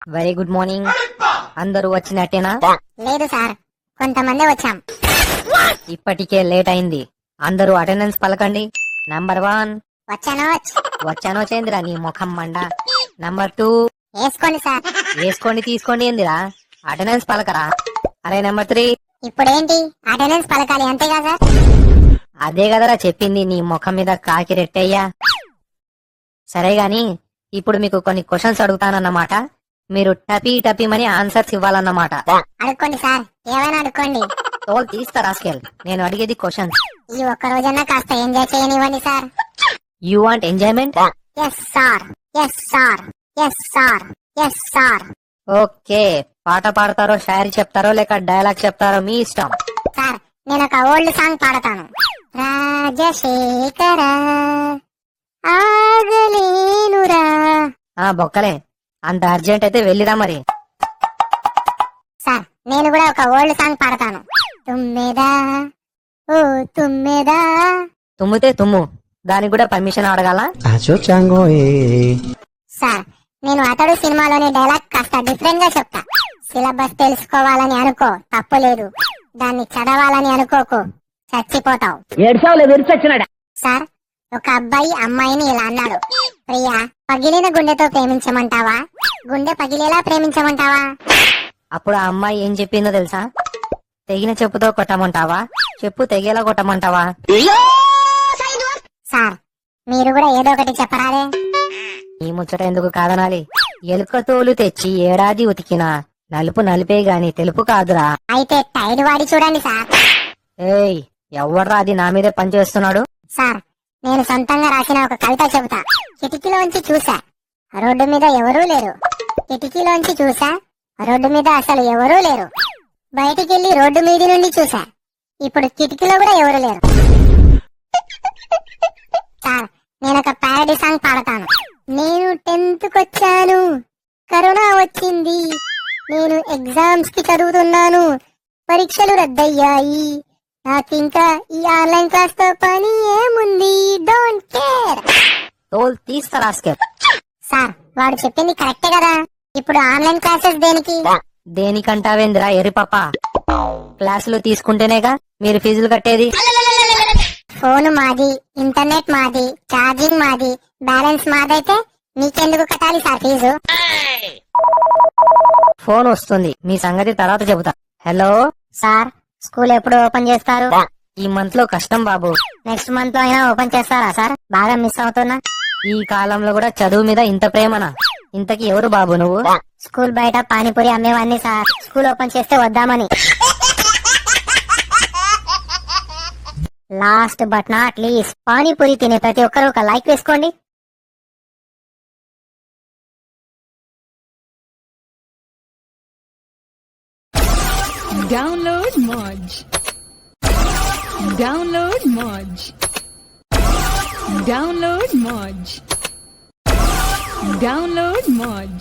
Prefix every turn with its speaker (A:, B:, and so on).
A: Very good morning. అందరూ వచ్చినట్టేనా?
B: లేదు sir, కొంతమంది వచ్చాం.
A: ఇప్పటికే లేట్ అయింది. అందరూ అటెండెన్స్ పలకండి. నంబర్ 1 వచ్చానో చేందిరా నీ ముఖం మండ. నంబర్ 2
B: వేసుకోండి సార్.
A: వేసుకోండి తీసుకోండి ఏందిరా, అటెండెన్స్ పలకరా. అరే నంబర్ 3
B: ఇప్పుడేంటి అటెండెన్స్ పలకాలి అంతేగా సార్?
A: అదే కదరా చెప్పింది, నీ ముఖం మీద కాకి రెట్టయ్యా. సరే గాని ఇప్పుడు మీకు కొన్ని క్వశ్చన్స్ అడుగుతానన్నమాట. మీరు టపీ టపీమని ఆన్సర్స్ ఇవ్వాలన్నమాట.
B: అడుక్కోండి సార్, ఏమైనా అడుక్కోండి.
A: తోలు తీస్తారా స్కేల్? నేను అడిగేది క్వశ్చన్స్.
B: ఈ ఒక్క రోజన్నా కాస్త ఎంజాయ్ చేయనివ్వండి sir.
A: You want enjoyment?
B: Yes sir, yes sir, yes sir, yes sir.
A: Okay, పాట పాడతారో షాయరీ చెప్తారో లేక డైలాగ్ చెప్తారో మీ ఇష్టం.
B: సార్, నేను ఒక ఓల్డ్ సాంగ్ పాడతాను. రాజశేఖర ఆగలేనురా.
A: బొక్కలే, అంత అర్జెంట్ అయితే వెళ్ళిరా మరి.
B: సార్, నేను కూడా ఒక ఓల్డ్ సాంగ్ పాడతాను. తుమ్మెదా ఓ తుమ్మెదా.
A: తుమ్మితే తుమ్ము, దానికి కూడా పర్మిషన్ అడగాల?
B: సార్, నేను అతడు సినిమాలోని డైలాగ్ కాస్త డిఫరెంట్ గా చెప్తా. సిలబస్ తెలుసుకోవాలని అనుకో, తప్పు లేదు. దాన్ని చదవాలని అనుకోకు, చచ్చిపోతావు. సార్, ఒక అబ్బాయి అమ్మాయిని ఇలా అన్నాడు. ప్రియా, పగిలిన గుండెతో ప్రేమించమంటావా, గుండె పగిలేలా ప్రేమించమంటావా?
A: అప్పుడు ఆ అమ్మాయి ఏం చెప్పిందో తెలుసా? తెగిన చెప్పుతో కొట్టమంటావా, చెప్పు తెగేలా కొట్టమంటావా?
B: సార్, మీరు కూడా ఏదో ఒకటి చెప్పరాదే.
A: ఈ ముచ్చట ఎందుకు కాదనాలి? ఎలుక తోలు తెచ్చి ఏడాది ఉతికినా నలుపు నలిపే గాని తెలుపు కాదురా.
B: అయితే టైర్ వాడి చూడండి సార్.
A: ఏయ్, ఎవడ్రా అది నా మీదే పనిచేస్తున్నాడు?
B: సార్, నేను సొంతంగా రాసిన ఒక కవిత చెబుతా. కిటికీలోంచి చూసా, రోడ్డు మీద ఎవరూ లేరు. కిటికీలోంచి చూసా, రోడ్డు మీద అసలు ఎవరూ లేరు. బయటికెళ్లి రోడ్డు మీది నుండి చూసా, ఇప్పుడు కిటికీలో కూడా ఎవరు లేరు. సార్, నేను ఒక ప్యారడీ సాంగ్ పాడతాను. నేను 10th కొచ్చాను, కరోనా వచ్చింది. నేను ఎగ్జామ్స్ కి చదువుతున్నాను, పరీక్షలు రద్దయ్యాయి. నాకింకా ఈ ఆన్లైన్ క్లాస్ తో పని ఏముంది, డోంట్ కేర్.
A: తోలు తీస్తారా స్కేల్?
B: సార్, వాడు చెప్పింది కరెక్టే కదా. ఇప్పుడు ఆన్లైన్ క్లాసెస్ దేనికి?
A: దేనికంటావేందిరా ఎరిపప్ప? క్లాసులు తీసుకుంటేనేగా మీరు ఫీజులు కట్టేది.
B: ఫోన్ మాది, ఇంటర్నెట్ మాది, ఛార్జింగ్ మాది, బ్యాలెన్స్ మాదైతే మీకెందుకు కట్టాలి సార్ ఫీజు?
A: ఫోన్ వస్తుంది, మీ సంగతి తర్వాత చెబుతా. హలో
B: సార్, స్కూల్ ఎప్పుడు ఓపెన్ చేస్తారు?
A: ఈ మంత్ లో కష్టం బాబు.
B: నెక్స్ట్ మంత్ లో అయినా ఓపెన్ చేస్తారా సార్? బాగా మిస్ అవుతున్నా.
A: ఈ కాలంలో కూడా చదువు మీద ఇంత ప్రేమనా? ఇంతకి ఎవరు బాబు నువ్వు?
B: స్కూల్ బయట పానీపూరి అమ్మేవాన్ని సార్, స్కూల్ ఓపెన్ చేస్తే వద్దామని. Last but not least, panipuri తినే ప్రతి ఒక్కరు ఒక లైక్ వేసుకోండి.
C: Download Moj. Download Moj. Download Moj. Download Moj.